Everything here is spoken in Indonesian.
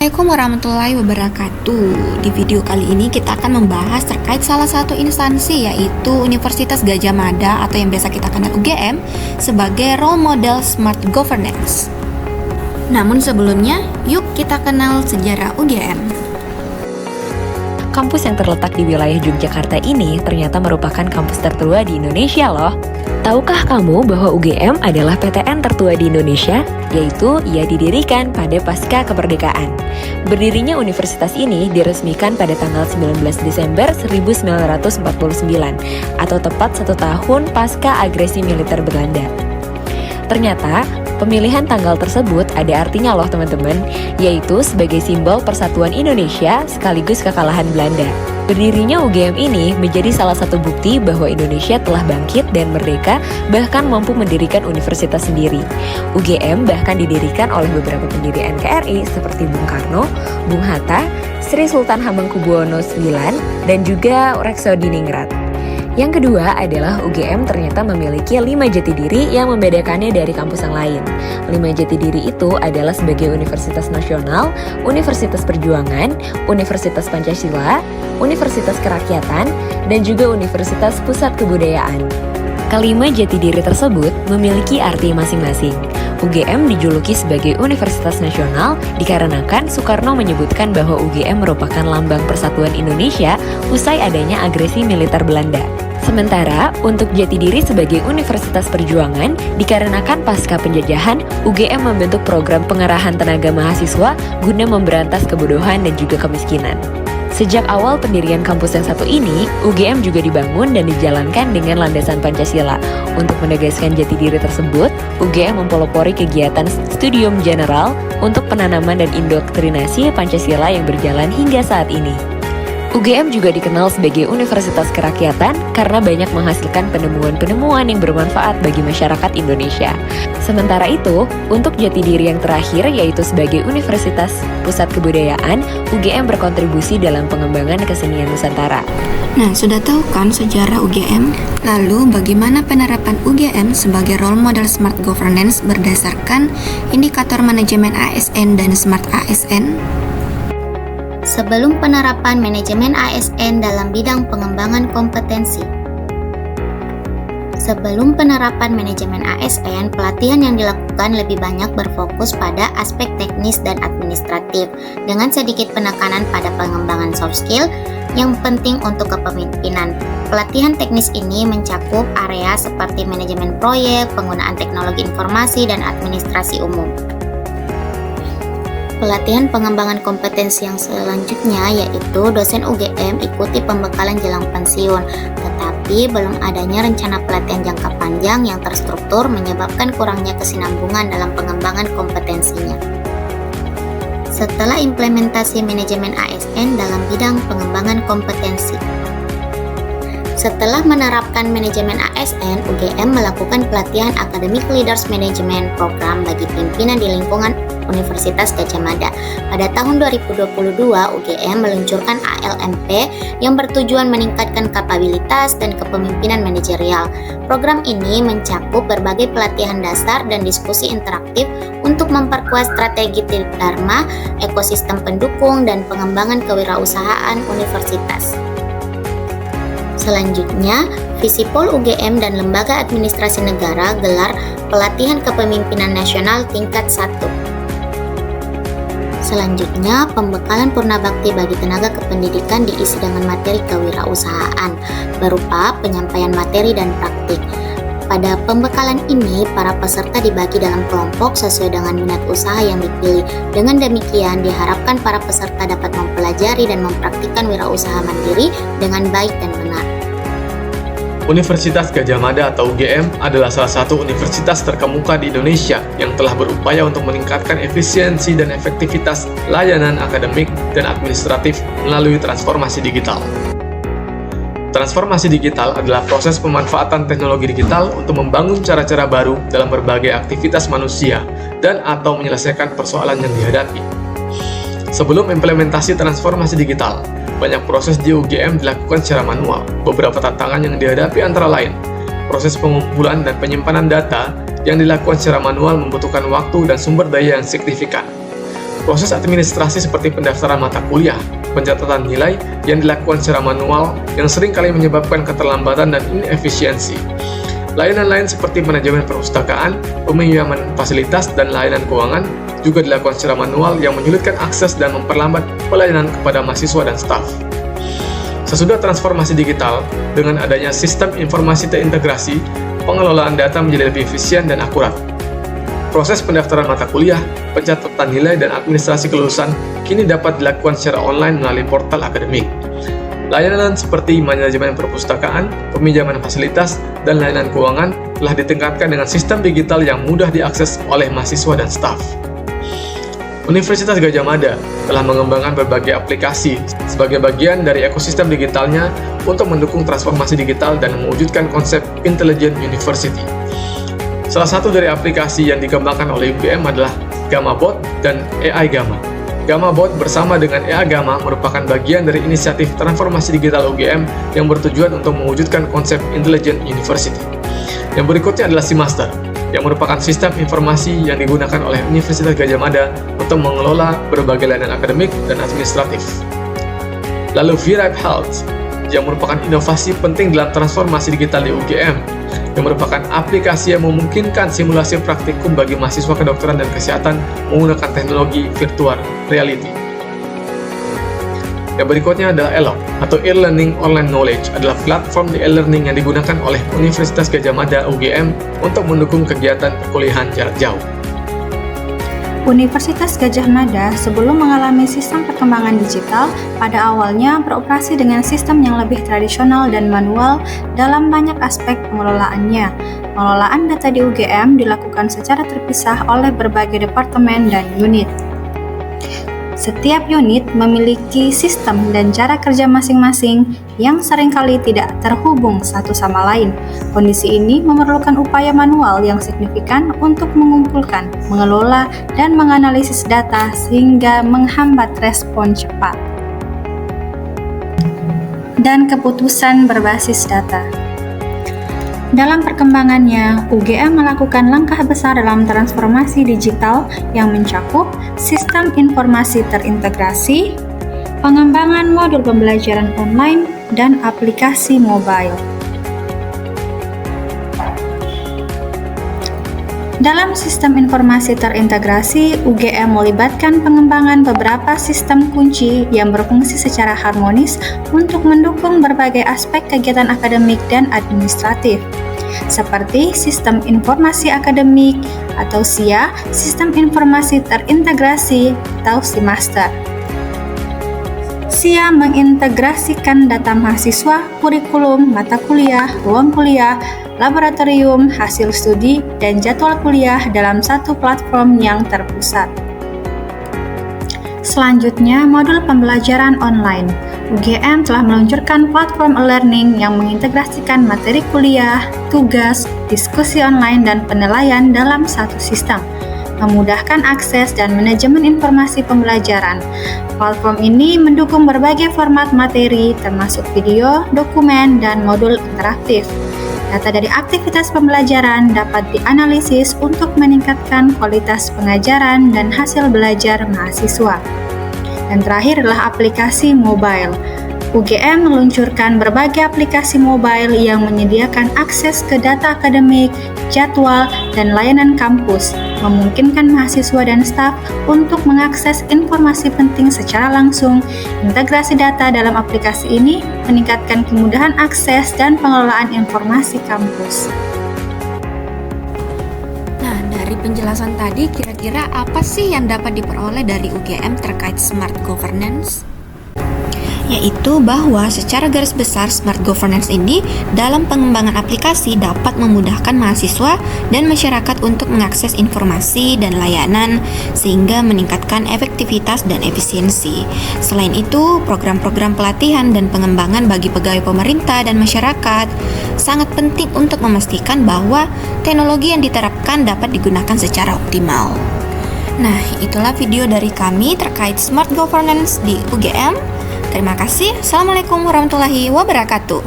Assalamualaikum warahmatullahi wabarakatuh. Di video kali ini kita akan membahas terkait salah satu instansi, yaitu Universitas Gadjah Mada atau yang biasa kita kenal UGM sebagai role model smart governance. Namun sebelumnya, yuk kita kenal sejarah UGM. Kampus yang terletak di wilayah Yogyakarta ini ternyata merupakan kampus tertua di Indonesia loh. Tahukah kamu bahwa UGM adalah PTN tertua di Indonesia? Yaitu ia didirikan pada pasca kemerdekaan. Berdirinya universitas ini diresmikan pada tanggal 19 Desember 1949 atau tepat 1 tahun pasca agresi militer Belanda. Ternyata, pemilihan tanggal tersebut ada artinya loh teman-teman, yaitu sebagai simbol persatuan Indonesia sekaligus kekalahan Belanda. Berdirinya UGM ini menjadi salah satu bukti bahwa Indonesia telah bangkit dan merdeka, bahkan mampu mendirikan universitas sendiri. UGM bahkan didirikan oleh beberapa pendiri NKRI seperti Bung Karno, Bung Hatta, Sri Sultan Hamengkubuwono IX, dan juga Rekso-Diningrat. Yang kedua adalah UGM ternyata memiliki 5 jati diri yang membedakannya dari kampus yang lain. 5 jati diri itu adalah sebagai Universitas Nasional, Universitas Perjuangan, Universitas Pancasila, Universitas Kerakyatan, dan juga Universitas Pusat Kebudayaan. Kelima jati diri tersebut memiliki arti masing-masing. UGM dijuluki sebagai Universitas Nasional dikarenakan Soekarno menyebutkan bahwa UGM merupakan lambang persatuan Indonesia usai adanya agresi militer Belanda. Sementara untuk jati diri sebagai Universitas Perjuangan dikarenakan pasca penjajahan, UGM membentuk program pengerahan tenaga mahasiswa guna memberantas kebodohan dan juga kemiskinan. Sejak awal pendirian kampus yang satu ini, UGM juga dibangun dan dijalankan dengan landasan Pancasila. Untuk menegaskan jati diri tersebut, UGM mempelopori kegiatan studium general untuk penanaman dan indoktrinasi Pancasila yang berjalan hingga saat ini. UGM juga dikenal sebagai Universitas Kerakyatan karena banyak menghasilkan penemuan-penemuan yang bermanfaat bagi masyarakat Indonesia. Sementara itu, untuk jati diri yang terakhir yaitu sebagai Universitas Pusat Kebudayaan, UGM berkontribusi dalam pengembangan kesenian Nusantara. Nah, sudah tahu kan sejarah UGM? Lalu, bagaimana penerapan UGM sebagai role model smart governance berdasarkan indikator manajemen ASN dan smart ASN? Sebelum penerapan manajemen ASN dalam bidang pengembangan kompetensi. Sebelum penerapan manajemen ASN, pelatihan yang dilakukan lebih banyak berfokus pada aspek teknis dan administratif, dengan sedikit penekanan pada pengembangan soft skill yang penting untuk kepemimpinan. Pelatihan teknis ini mencakup area seperti manajemen proyek, penggunaan teknologi informasi, dan administrasi umum. Pelatihan pengembangan kompetensi yang selanjutnya yaitu dosen UGM ikuti pembekalan jelang pensiun, tetapi belum adanya rencana pelatihan jangka panjang yang terstruktur menyebabkan kurangnya kesinambungan dalam pengembangan kompetensinya. Setelah implementasi manajemen ASN dalam bidang pengembangan kompetensi. Setelah menerapkan manajemen ASN, UGM melakukan pelatihan Academic Leaders Management Program bagi pimpinan di lingkungan Universitas Gadjah Mada. Pada tahun 2022, UGM meluncurkan ALMP yang bertujuan meningkatkan kapabilitas dan kepemimpinan manajerial. Program ini mencakup berbagai pelatihan dasar dan diskusi interaktif untuk memperkuat strategi Tridharma, ekosistem pendukung, dan pengembangan kewirausahaan universitas. Selanjutnya, Visipol UGM dan Lembaga Administrasi Negara gelar pelatihan kepemimpinan nasional tingkat 1. Selanjutnya, pembekalan Purnabakti bagi tenaga kependidikan diisi dengan materi kewirausahaan berupa penyampaian materi dan praktik. Pada pembekalan ini, para peserta dibagi dalam kelompok sesuai dengan minat usaha yang dipilih. Dengan demikian, diharapkan para peserta dapat mempelajari dan mempraktikkan wirausaha mandiri dengan baik dan benar. Universitas Gadjah Mada atau UGM adalah salah satu universitas terkemuka di Indonesia yang telah berupaya untuk meningkatkan efisiensi dan efektivitas layanan akademik dan administratif melalui transformasi digital. Transformasi digital adalah proses pemanfaatan teknologi digital untuk membangun cara-cara baru dalam berbagai aktivitas manusia dan atau menyelesaikan persoalan yang dihadapi. Sebelum implementasi transformasi digital, banyak proses di UGM dilakukan secara manual. Beberapa tantangan yang dihadapi antara lain, proses pengumpulan dan penyimpanan data yang dilakukan secara manual membutuhkan waktu dan sumber daya yang signifikan. Proses administrasi seperti pendaftaran mata kuliah, pencatatan nilai yang dilakukan secara manual yang sering kali menyebabkan keterlambatan dan inefisiensi. Layanan lain seperti manajemen perpustakaan, peminjaman fasilitas, dan layanan keuangan juga dilakukan secara manual yang menyulitkan akses dan memperlambat pelayanan kepada mahasiswa dan staf. Sesudah transformasi digital, dengan adanya sistem informasi terintegrasi, pengelolaan data menjadi lebih efisien dan akurat. Proses pendaftaran mata kuliah, pencatatan nilai, dan administrasi kelulusan kini dapat dilakukan secara online melalui portal akademik. Layanan seperti manajemen perpustakaan, peminjaman fasilitas, dan layanan keuangan telah ditingkatkan dengan sistem digital yang mudah diakses oleh mahasiswa dan staf. Universitas Gadjah Mada telah mengembangkan berbagai aplikasi sebagai bagian dari ekosistem digitalnya untuk mendukung transformasi digital dan mewujudkan konsep Intelligent University. Salah satu dari aplikasi yang dikembangkan oleh UGM adalah Gamma Bot dan AI Gamma. Gamma Bot bersama dengan AI Gamma merupakan bagian dari inisiatif transformasi digital UGM yang bertujuan untuk mewujudkan konsep Intelligent University. Yang berikutnya adalah SIMaster, yang merupakan sistem informasi yang digunakan oleh Universitas Gadjah Mada untuk mengelola berbagai layanan akademik dan administratif. Lalu VRipe Health, yang merupakan inovasi penting dalam transformasi digital di UGM, yang merupakan aplikasi yang memungkinkan simulasi praktikum bagi mahasiswa kedokteran dan kesehatan menggunakan teknologi virtual reality. Yang berikutnya adalah ELOK atau e-learning online knowledge, adalah platform di e-learning yang digunakan oleh Universitas Gadjah Mada UGM untuk mendukung kegiatan perkuliahan jarak jauh. Universitas Gadjah Mada sebelum mengalami sistem perkembangan digital, pada awalnya beroperasi dengan sistem yang lebih tradisional dan manual dalam banyak aspek pengelolaannya. Pengelolaan data di UGM dilakukan secara terpisah oleh berbagai departemen dan unit. Setiap unit memiliki sistem dan cara kerja masing-masing yang seringkali tidak terhubung satu sama lain. Kondisi ini memerlukan upaya manual yang signifikan untuk mengumpulkan, mengelola, dan menganalisis data sehingga menghambat respon cepat dan keputusan berbasis data. Dalam perkembangannya, UGM melakukan langkah besar dalam transformasi digital yang mencakup sistem informasi terintegrasi, pengembangan modul pembelajaran online, dan aplikasi mobile. Dalam sistem informasi terintegrasi, UGM melibatkan pengembangan beberapa sistem kunci yang berfungsi secara harmonis untuk mendukung berbagai aspek kegiatan akademik dan administratif, seperti Sistem Informasi Akademik atau SIA, Sistem Informasi Terintegrasi atau SIMaster. SIA mengintegrasikan data mahasiswa, kurikulum, mata kuliah, ruang kuliah, laboratorium, hasil studi, dan jadwal kuliah dalam satu platform yang terpusat. Selanjutnya, modul pembelajaran online. UGM telah meluncurkan platform e-learning yang mengintegrasikan materi kuliah, tugas, diskusi online, dan penilaian dalam satu sistem, memudahkan akses dan manajemen informasi pembelajaran. Platform ini mendukung berbagai format materi, termasuk video, dokumen, dan modul interaktif. Data dari aktivitas pembelajaran dapat dianalisis untuk meningkatkan kualitas pengajaran dan hasil belajar mahasiswa. Dan terakhir adalah aplikasi mobile. UGM meluncurkan berbagai aplikasi mobile yang menyediakan akses ke data akademik, jadwal, dan layanan kampus, memungkinkan mahasiswa dan staf untuk mengakses informasi penting secara langsung. Integrasi data dalam aplikasi ini meningkatkan kemudahan akses dan pengelolaan informasi kampus. Nah, dari penjelasan tadi, kira-kira apa sih yang dapat diperoleh dari UGM terkait smart governance? Yaitu bahwa secara garis besar smart governance ini dalam pengembangan aplikasi dapat memudahkan mahasiswa dan masyarakat untuk mengakses informasi dan layanan sehingga meningkatkan efektivitas dan efisiensi. Selain itu, program-program pelatihan dan pengembangan bagi pegawai pemerintah dan masyarakat sangat penting untuk memastikan bahwa teknologi yang diterapkan dapat digunakan secara optimal. Nah, itulah video dari kami terkait smart governance di UGM. Terima kasih. Assalamualaikum warahmatullahi wabarakatuh.